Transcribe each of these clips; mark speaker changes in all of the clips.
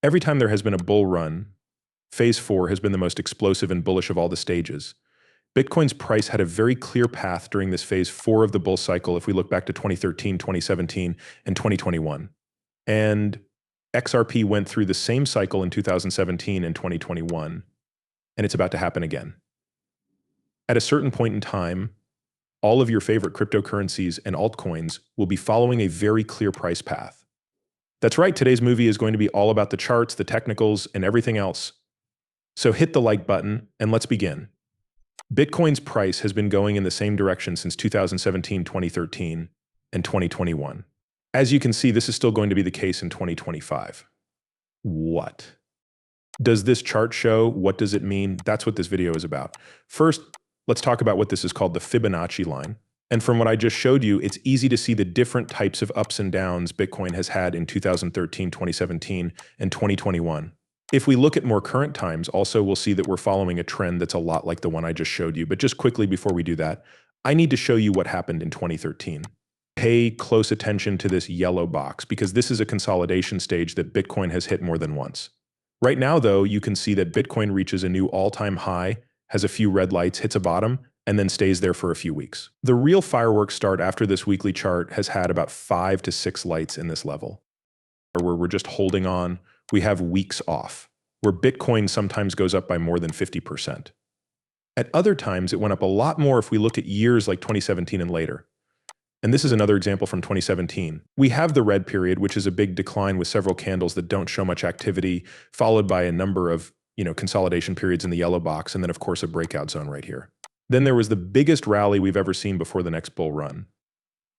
Speaker 1: Every time there has been a bull run, phase 4 has been the most explosive and bullish of all the stages. Bitcoin's price had a very clear path during this phase 4 of the bull cycle if we look back to 2013, 2017, and 2021. And XRP went through the same cycle in 2017 and 2021, and it's about to happen again. At a certain point in time, all of your favorite cryptocurrencies and altcoins will be following a very clear price path. That's right, today's movie is going to be all about the charts, the technicals, and everything else. So hit the like button and let's begin. Bitcoin's price has been going in the same direction since 2017, 2013, and 2021. As you can see, this is still going to be the case in 2025. What? Does this chart show? What does it mean? That's what this video is about. First, let's talk about what this is called the Fibonacci line. And from what I just showed you, it's easy to see the different types of ups and downs Bitcoin has had in 2013, 2017, and 2021. If we look at more current times, also we'll see that we're following a trend that's a lot like the one I just showed you. But just quickly before we do that, I need to show you what happened in 2013. Pay close attention to this yellow box because this is a consolidation stage that Bitcoin has hit more than once. Right now, though, you can see that Bitcoin reaches a new all-time high, has a few red lights, hits a bottom, and then stays there for a few weeks. The real fireworks start after this weekly chart has had about 5 to 6 lights in this level, where we're just holding on. We have weeks off, where Bitcoin sometimes goes up by more than 50%. At other times, it went up a lot more if we look at years like 2017 and later. And this is another example from 2017. We have the red period, which is a big decline with several candles that don't show much activity, followed by a number of consolidation periods in the yellow box, and then of course a breakout zone right here. Then there was the biggest rally we've ever seen before the next bull run.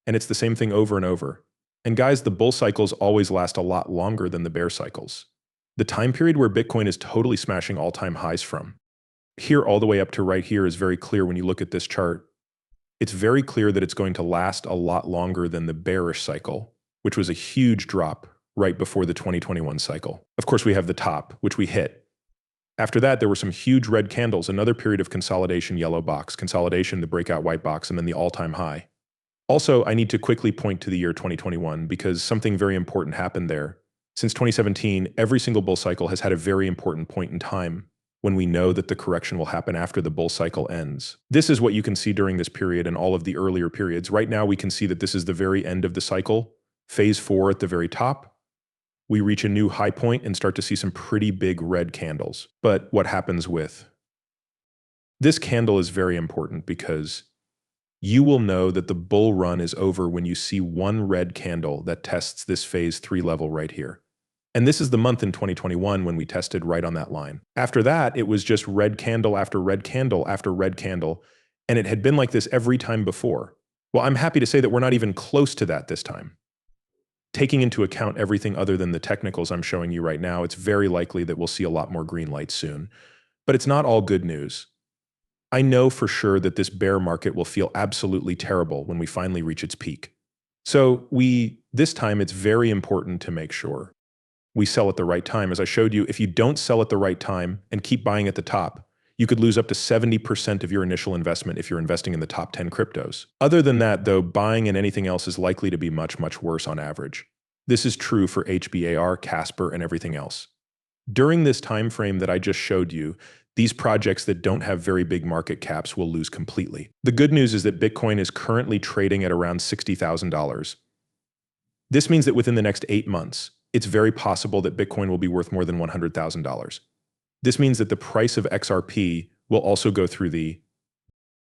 Speaker 1: And it's the same thing over and over. And guys, the bull cycles always last a lot longer than the bear cycles. The time period where Bitcoin is totally smashing all-time highs from here all the way up to right here is very clear when you look at this chart. It's very clear that it's going to last a lot longer than the bearish cycle, which was a huge drop right before the 2021 cycle. Of course, we have the top, which we hit. After that, there were some huge red candles, another period of consolidation, yellow box, consolidation, the breakout white box, and then the all-time high. Also, I need to quickly point to the year 2021 because something very important happened there. Since 2017, every single bull cycle has had a very important point in time when we know that the correction will happen after the bull cycle ends. This is what you can see during this period and all of the earlier periods. Right now, we can see that this is the very end of the cycle, phase 4 at the very top. We reach a new high point and start to see some pretty big red candles. But what happens with this candle is very important because you will know that the bull run is over when you see one red candle that tests this phase 3 level right here. And this is the month in 2021 when we tested right on that line. After that, it was just red candle after red candle after red candle, and it had been like this every time before. Well, I'm happy to say that we're not even close to that this time. Taking into account everything other than the technicals I'm showing you right now, it's very likely that we'll see a lot more green lights soon. But it's not all good news. I know for sure that this bear market will feel absolutely terrible when we finally reach its peak. So this time it's very important to make sure we sell at the right time. As I showed you, if you don't sell at the right time and keep buying at the top, you could lose up to 70% of your initial investment if you're investing in the top 10 cryptos. Other than that, though, buying in anything else is likely to be much, much worse on average. This is true for HBAR, Casper, and everything else. During this time frame that I just showed you, these projects that don't have very big market caps will lose completely. The good news is that Bitcoin is currently trading at around $60,000. This means that within the next 8 months, it's very possible that Bitcoin will be worth more than $100,000. This means that the price of XRP will also go through the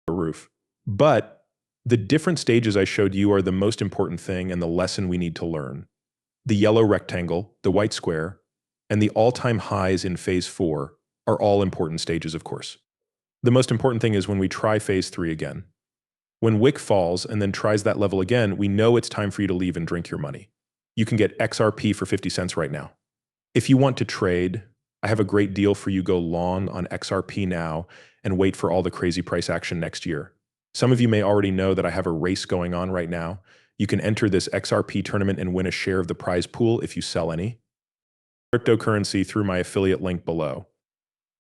Speaker 1: roof. But the different stages I showed you are the most important thing and the lesson we need to learn. The yellow rectangle, the white square, and the all-time highs in phase 4 are all important stages, of course. The most important thing is when we try phase 3 again. When Wick falls and then tries that level again, we know it's time for you to leave and drink your money. You can get XRP for 50 cents right now. If you want to trade, I have a great deal for you. Go long on XRP now and wait for all the crazy price action next year. Some of you may already know that I have a race going on right now. You can enter this XRP tournament and win a share of the prize pool if you sell any cryptocurrency through my affiliate link below.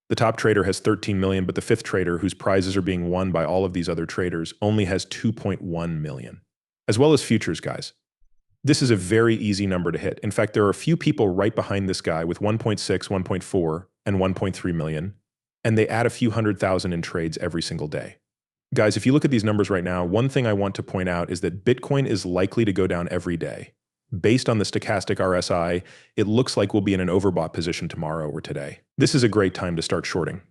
Speaker 1: The top trader has 13 million, but the fifth trader, whose prizes are being won by all of these other traders, only has 2.1 million, as well as futures, guys. This is a very easy number to hit. In fact, there are a few people right behind this guy with 1.6, 1.4, and 1.3 million, and they add a few 100,000 in trades every single day. Guys, if you look at these numbers right now, one thing I want to point out is that Bitcoin is likely to go down every day. Based on the stochastic RSI, it looks like we'll be in an overbought position tomorrow or today. This is a great time to start shorting.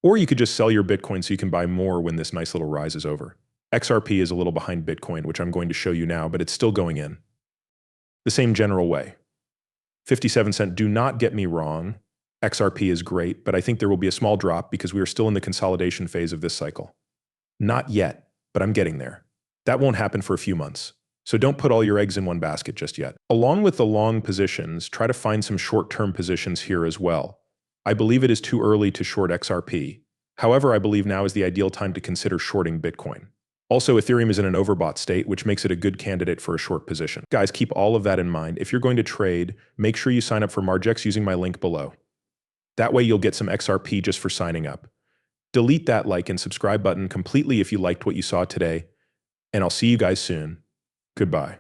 Speaker 1: Or you could just sell your Bitcoin so you can buy more when this nice little rise is over. XRP is a little behind Bitcoin, which I'm going to show you now, but it's still going in. The same general way. 57 cent, do not get me wrong. XRP is great, but I think there will be a small drop because we are still in the consolidation phase of this cycle. Not yet, but I'm getting there. That won't happen for a few months. So don't put all your eggs in one basket just yet. Along with the long positions, try to find some short-term positions here as well. I believe it is too early to short XRP. However, I believe now is the ideal time to consider shorting Bitcoin. Also, Ethereum is in an overbought state, which makes it a good candidate for a short position. Guys, keep all of that in mind. If you're going to trade, make sure you sign up for Margex using my link below. That way you'll get some XRP just for signing up. Delete that like and subscribe button completely if you liked what you saw today, and I'll see you guys soon. Goodbye.